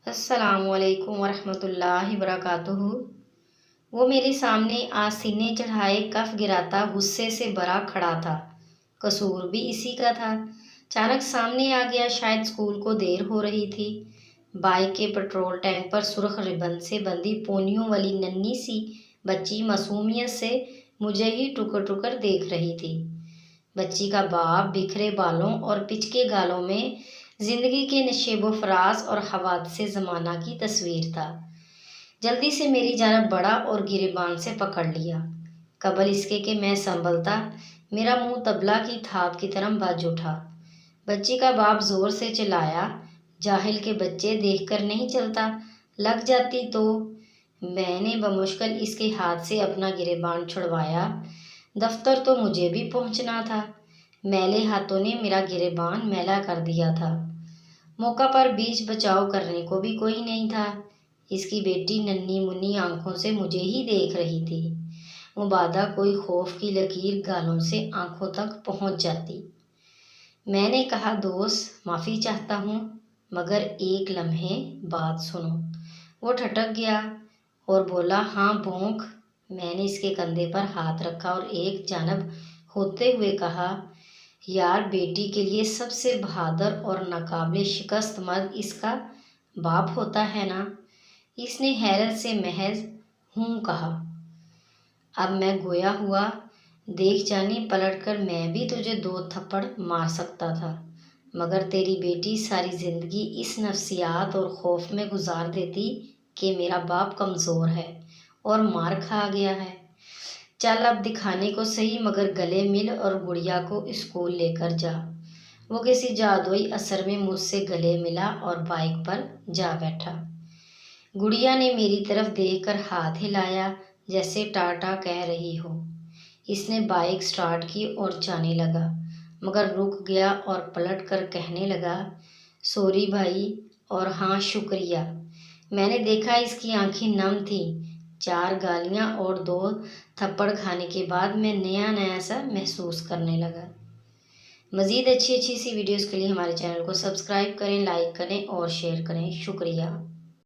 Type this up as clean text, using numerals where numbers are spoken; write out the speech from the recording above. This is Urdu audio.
السلام علیکم ورحمۃ اللہ وبرکاتہ۔ وہ میرے سامنے آج سینے چڑھائے کف گراتا غصے سے بھرا کھڑا تھا۔ قصور بھی اسی کا تھا۔ اچانک سامنے آ گیا، شاید اسکول کو دیر ہو رہی تھی۔ بائک کے پٹرول ٹینک پر سرخ ربن سے بندھی پونیوں والی ننھی سی بچی معصومیت سے مجھے ہی ٹکر ٹکر دیکھ رہی تھی۔ بچی کا باپ بکھرے بالوں اور پچکے گالوں میں زندگی کے نشیب و فراز اور حوادث زمانہ کی تصویر تھا۔ جلدی سے میری جانب بڑھا اور گریبان سے پکڑ لیا، قبل اس کے کہ میں سنبھلتا میرا منہ طبلہ کی تھاپ کی طرح بج اٹھا۔ بچی کا باپ زور سے چلایا، جاہل کے بچے دیکھ کر نہیں چلتا، لگ جاتی تو۔ میں نے بمشکل اس کے ہاتھ سے اپنا گریبان چھڑوایا۔ دفتر تو مجھے بھی پہنچنا تھا۔ میلے ہاتھوں نے میرا گریبان میلا کر دیا تھا۔ موقع پر بیچ بچاؤ کرنے کو بھی کوئی نہیں تھا۔ اس کی بیٹی ننھی منھی آنکھوں سے مجھے ہی دیکھ رہی تھی، مبادا کوئی خوف کی لکیر گالوں سے آنکھوں تک پہنچ جاتی۔ میں نے کہا، دوست معافی چاہتا ہوں، مگر ایک لمحے بات سنو۔ وہ ٹھٹک گیا اور بولا، ہاں بھونک۔ میں نے اس کے کندھے پر ہاتھ رکھا اور ایک جانب ہوتے ہوئے کہا، یار بیٹی کے لیے سب سے بہادر اور ناقابل شکست مرد اس کا باپ ہوتا ہے نا؟ اس نے حیرت سے محض ہوں کہا۔ اب میں گویا ہوا، دیکھ جانی، پلٹ کر میں بھی تجھے 2 تھپڑ مار سکتا تھا، مگر تیری بیٹی ساری زندگی اس نفسیات اور خوف میں گزار دیتی کہ میرا باپ کمزور ہے اور مار کھا گیا ہے۔ چل اب دکھانے کو صحیح، مگر گلے مل اور گڑیا کو اسکول لے کر جا۔ وہ کسی جادوئی اثر میں مجھ سے گلے ملا اور بائک پر جا بیٹھا۔ گڑیا نے میری طرف دیکھ کر ہاتھ ہلایا جیسے ٹاٹا کہہ رہی ہو۔ اس نے بائک سٹارٹ کی اور جانے لگا، مگر رک گیا اور پلٹ کر کہنے لگا، سوری بھائی، اور ہاں شکریہ۔ میں نے دیکھا اس کی آنکھیں نم تھیں۔ 4 گالیاں اور 2 تھپڑ کھانے کے بعد میں نیا سا محسوس کرنے لگا۔ مزید اچھی سی ویڈیوز کے لیے ہمارے چینل کو سبسکرائب کریں، لائک کریں اور شیئر کریں۔ شکریہ۔